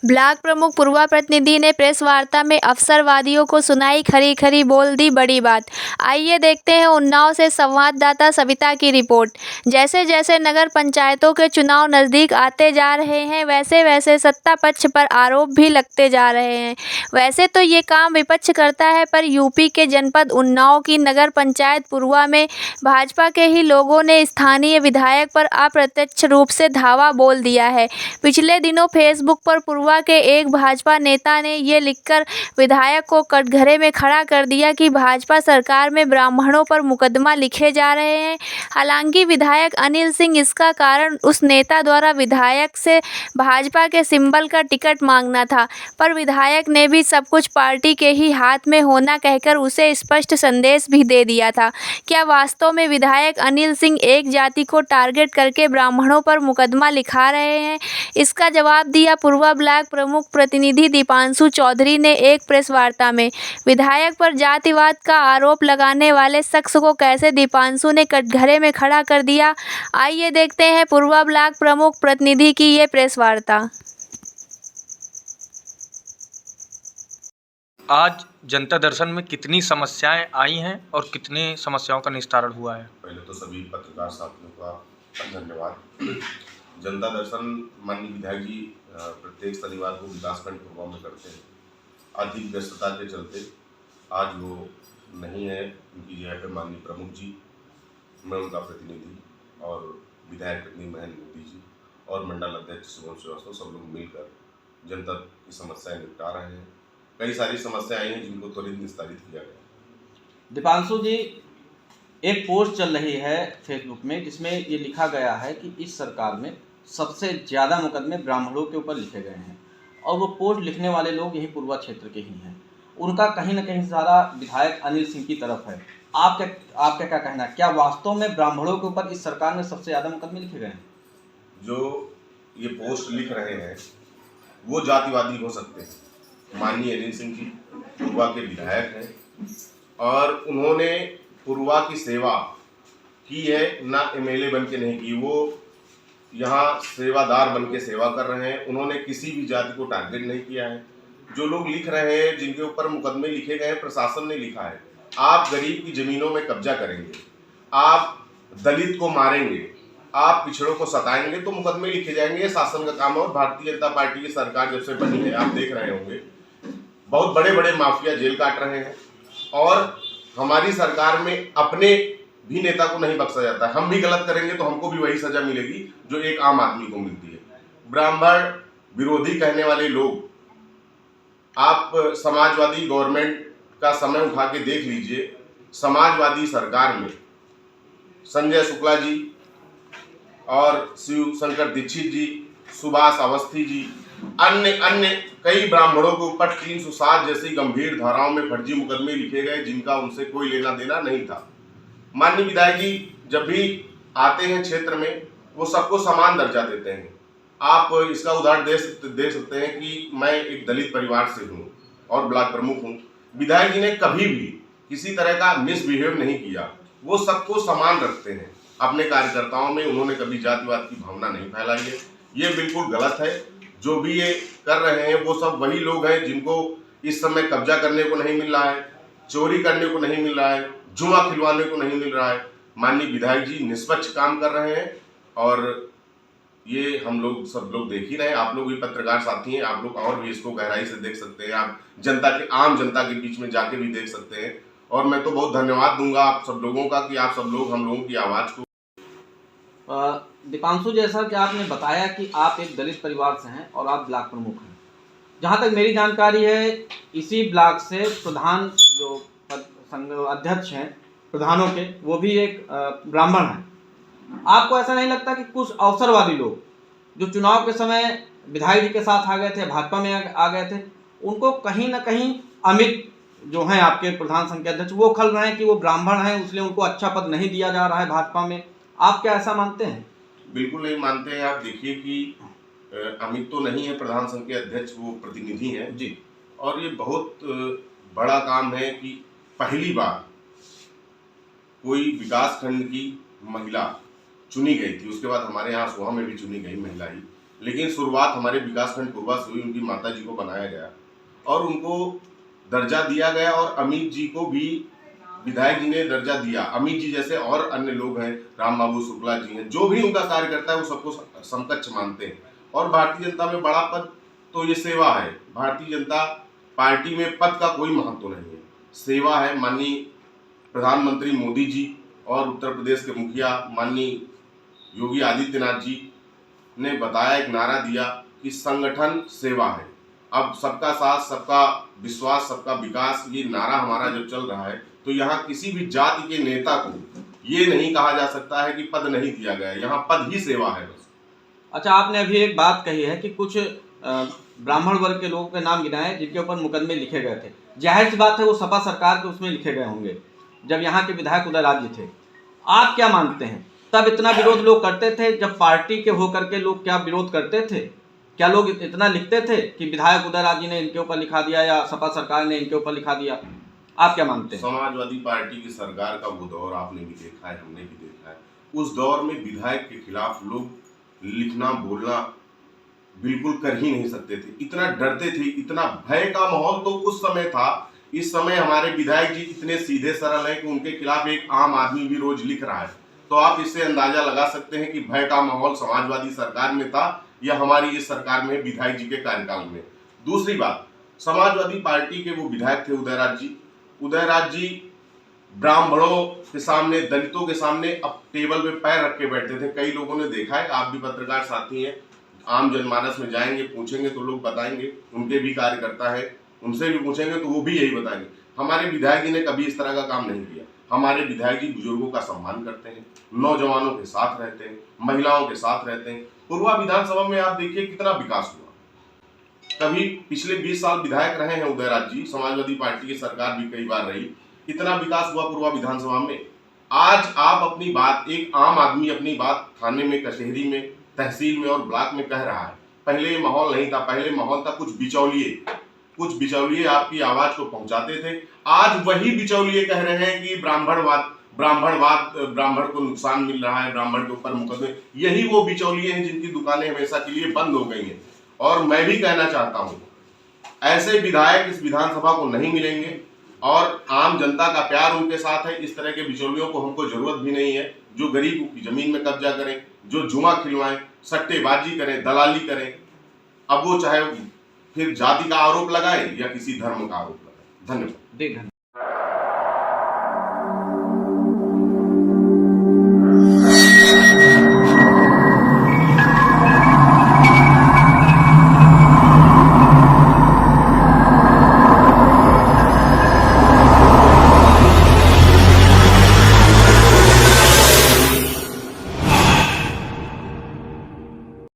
Block प्रमुख पूर्वा प्रतिनिधि ने प्रेस वार्ता में अवसरवादियों को सुनाई खरी खरी बोल दी बड़ी बात। आइए देखते हैं उन्नाव से संवाददाता सविता की रिपोर्ट। जैसे जैसे नगर पंचायतों के चुनाव नजदीक आते जा रहे हैं वैसे वैसे सत्ता पक्ष पर आरोप भी लगते जा रहे हैं। वैसे तो ये काम विपक्ष करता है, पर यूपी के जनपद उन्नाव की नगर पंचायत पूर्वा में भाजपा के ही लोगों ने स्थानीय विधायक पर अप्रत्यक्ष रूप से धावा बोल दिया है। पिछले दिनों फेसबुक पर पूर्वा के एक भाजपा नेता ने ये लिखकर विधायक को कटघरे में खड़ा कर दिया कि भाजपा सरकार में ब्राह्मणों पर मुकदमा लिखे जा रहे हैं। हालांकि विधायक अनिल सिंह इसका कारण उस नेता द्वारा विधायक से भाजपा के सिंबल का टिकट मांगना था, पर विधायक ने भी सब कुछ पार्टी के ही हाथ में होना कहकर उसे स्पष्ट संदेश भी दे दिया था। क्या वास्तव में विधायक अनिल सिंह एक जाति को टारगेट करके ब्राह्मणों पर मुकदमा लिखा रहे हैं? इसका जवाब दिया पूर्वा ब्लॉक प्रमुख प्रतिनिधि दीपांशु चौधरी ने एक प्रेस वार्ता में। विधायक पर जातिवाद का आरोप लगाने वाले शख्स को कैसे दीपांशु ने कटघरे में खड़ा कर दिया, आइए देखते हैं पूर्वा ब्लॉक प्रमुख प्रतिनिधि की ये प्रेस वार्ता। आज जनता दर्शन में कितनी समस्याएं आई हैं और कितनी समस्याओं का निस्तारण हुआ है? पहले तो सभी पत्रकार साथियों का धन्यवाद। जनता दर्शन माननीय विधायक जी प्रत्येक शनिवार को विकासखंड पूर्वा में करते हैं। अधिक व्यस्तता के चलते आज वो नहीं है। उनकी जगह पर माननीय प्रमुख जी, मैं उनका प्रतिनिधि और विधायक प्रतिनिधि महेंद्र मोदी जी और मंडल अध्यक्ष शुभम श्रीवास्तव सब लोग मिलकर जनता की समस्याएं निपटा रहे हैं। कई सारी समस्याएं हैं जिनको त्वरित निस्तारित किया गया। दीपांशु जी, एक पोस्ट चल रही है फेसबुक में जिसमें ये लिखा गया है कि इस सरकार में सबसे ज़्यादा मुकदमे ब्राह्मणों के ऊपर लिखे गए हैं और वो पोस्ट लिखने वाले लोग यही पूर्वा क्षेत्र के ही हैं। उनका कहीं ना कहीं सारा विधायक अनिल सिंह की तरफ है। आपका क्या कहना है? क्या वास्तव में ब्राह्मणों के ऊपर इस सरकार में सबसे ज़्यादा मुकदमे लिखे गए हैं? जो ये पोस्ट लिख रहे हैं वो जातिवादी हो सकते हैं। माननीय अनिल सिंह जी पूर्वा के विधायक हैं और उन्होंने पूर्वा की सेवा की है, ना एमएलए बन के नहीं की। वो यहाँ सेवादार बन के सेवा कर रहे हैं। उन्होंने किसी भी जाति को टारगेट नहीं किया है। जो लोग लिख रहे हैं, जिनके ऊपर मुकदमे लिखे गए हैं, प्रशासन ने लिखा है। आप गरीब की ज़मीनों में कब्जा करेंगे, आप दलित को मारेंगे, आप पिछड़ों को सताएंगे तो मुकदमे लिखे जाएंगे। ये शासन का काम है। और भारतीय जनता पार्टी की सरकार जब से बनी है, आप देख रहे होंगे बहुत बड़े बड़े माफिया जेल काट रहे हैं और हमारी सरकार में अपने भी नेता को नहीं बख्शा जाता है। हम भी गलत करेंगे तो हमको भी वही सजा मिलेगी जो एक आम आदमी को मिलती है। ब्राह्मण विरोधी कहने वाले लोग, आप समाजवादी गवर्नमेंट का समय उठा के देख लीजिए। समाजवादी सरकार में संजय शुक्ला जी और शिव शंकर दीक्षित जी, सुभाष अवस्थी जी, अन्य कई ब्राह्मणों के ऊपर 307 जैसी गंभीर धाराओं में फर्जी मुकदमे लिखे गए जिनका उनसे कोई लेना देना नहीं था। माननीय विधायक जी जब भी आते हैं क्षेत्र में वो सबको समान दर्जा देते हैं। आप इसका उदाहरण दे सकते हैं कि मैं एक दलित परिवार से हूँ और ब्लॉक प्रमुख हूँ। विधायक जी ने कभी भी किसी तरह का मिसबिहेव नहीं किया। वो सबको समान रखते हैं। अपने कार्यकर्ताओं में उन्होंने कभी जातिवाद की भावना नहीं फैलाई है। ये बिल्कुल गलत है। जो भी ये कर रहे हैं वो सब वही लोग हैं जिनको इस समय कब्जा करने को नहीं मिल रहा है, चोरी करने को नहीं मिल रहा है, जुआ खिलवाने को नहीं मिल रहा है। माननीय विधायक जी निष्पक्ष काम कर रहे हैं और ये हम लोग सब लोग देख ही रहे हैं। आप लोग भी पत्रकार साथी हैं, आप लोग और भी इसको गहराई से देख सकते हैं। आप आम जनता के बीच में जाके भी देख सकते हैं। और मैं तो बहुत धन्यवाद दूंगा आप सब लोगों का कि आप सब लोग हम लोगों की आवाज़ को। दीपांशु, जैसा कि आपने बताया कि आप एक दलित परिवार से हैं और आप ब्लॉक प्रमुख हैं। जहाँ तक मेरी जानकारी है, इसी ब्लॉक से प्रधान जो संघ अध्यक्ष हैं प्रधानों के, वो भी एक ब्राह्मण हैं। आपको ऐसा नहीं लगता कि कुछ अवसरवादी लोग जो चुनाव के समय विधायक जी के साथ आ गए थे, भाजपा में आ गए थे, उनको कहीं ना कहीं अमित जो हैं आपके प्रधान संघ के अध्यक्ष, वो खल रहे हैं कि वो ब्राह्मण हैं इसलिए उनको अच्छा पद नहीं दिया जा रहा है भाजपा में? आप क्या ऐसा मानते हैं? बिल्कुल नहीं मानते हैं। आप देखिए कि अमित तो नहीं है प्रधान संघ के अध्यक्ष, वो प्रतिनिधि हैं जी। और ये बहुत बड़ा काम है कि पहली बार कोई विकास खंड की महिला चुनी गई थी। उसके बाद हमारे यहाँ सोहा में भी चुनी गई महिला ही, लेकिन शुरुआत हमारे विकासखंड पूर्वा से हुई, उनकी माता जी को बनाया गया और उनको दर्जा दिया गया और अमित जी को भी विधायक जी ने दर्जा दिया। अमित जी जैसे और अन्य लोग हैं, राम बाबू शुक्ला जी हैं, जो भी उनका कार्य करता है वो सबको समकक्ष मानते हैं। और भारतीय जनता में बड़ा पद तो ये सेवा है। भारतीय जनता पार्टी में पद का कोई महत्व नहीं है, सेवा है। माननीय प्रधानमंत्री मोदी जी और उत्तर प्रदेश के मुखिया माननीय योगी आदित्यनाथ जी ने बताया, एक नारा दिया कि संगठन सेवा है। अब सबका साथ, सबका विश्वास, सबका विकास, ये नारा हमारा जब चल रहा है तो यहाँ किसी भी जाति के नेता को ये नहीं कहा जा सकता है कि पद नहीं दिया गया है, यहाँ पद ही सेवा है बस। अच्छा, आपने अभी एक बात कही है कि कुछ ब्राह्मण वर्ग के लोगों के नाम गिनाए जिनके ऊपर मुकदमे लिखे गए थे। जाहिर सी बात है वो सपा सरकार के उसमें लिखे गए होंगे जब यहाँ के विधायक उदयराज जी थे। आप क्या मानते हैं, तब इतना विरोध लोग करते थे? जब पार्टी के होकर के लोग क्या विरोध करते थे? क्या लोग इतना लिखते थे कि विधायक उदयराज जी ने इनके ऊपर लिखा दिया या सपा सरकार ने इनके ऊपर लिखा दिया? आप क्या मानते हैं? समाजवादी पार्टी की सरकार का वो दौर आपने भी देखा है, हमने भी देखा है। उस दौर में विधायक के खिलाफ लोग लिखना बोलना बिल्कुल कर ही नहीं सकते थे, इतना डरते थे, इतना भय का माहौल तो उस समय था। इस समय हमारे विधायक जी इतने सीधे सरल हैं कि उनके खिलाफ एक आम आदमी भी रोज लिख रहा है, तो आप इससे अंदाजा लगा सकते हैं कि भय का माहौल समाजवादी सरकार में था या हमारी इस सरकार में विधायक जी के कार्यकाल में। दूसरी बात, समाजवादी पार्टी के वो विधायक थे उदयराज जी ब्राह्मणों के सामने, दलितों के सामने अब टेबल पे पैर रख के बैठते थे। कई लोगों ने देखा है, आप भी पत्रकार साथी हैं, आम जनमानस में जाएंगे, पूछेंगे तो लोग बताएंगे, उनके भी कार्यकर्ता है, उनसे भी पूछेंगे तो वो भी यही बताएंगे। हमारे विधायक जी ने कभी इस तरह का काम नहीं किया। हमारे विधायक जी बुजुर्गों का सम्मान करते हैं, नौजवानों के साथ रहते हैं, महिलाओं के साथ रहते हैं। पूर्वा विधानसभा में आप देखिए कितना विकास हुआ। कभी पिछले 20 साल विधायक रहे हैं उदयराज जी, समाजवादी पार्टी की सरकार भी कई बार रही, इतना विकास हुआ पूर्वा विधानसभा में। आज आप अपनी बात, एक आम आदमी अपनी बात थाने में, कचहरी में, तहसील में और ब्लॉक में कह रहा है। पहले ये माहौल नहीं था, पहले माहौल था कुछ बिचौलिए आपकी आवाज को पहुंचाते थे। आज वही बिचौलिए कह रहे हैं कि ब्राह्मण को नुकसान मिल रहा है, ब्राह्मण के ऊपर मुकदमे। यही वो बिचौलिए हैं जिनकी दुकानें हमेशा के लिए बंद हो गई हैं। और मैं भी कहना चाहता हूं, ऐसे विधायक इस विधानसभा को नहीं मिलेंगे और आम जनता का प्यार उनके साथ है। इस तरह के बिचौलियों को हमको जरूरत भी नहीं है, जो गरीब की जमीन में कब्जा करें, जो जुआ खिलवाएं, सट्टेबाजी करें, दलाली करें। अब वो चाहे फिर जाति का आरोप लगाए या किसी धर्म का आरोप लगाए। धन्यवाद।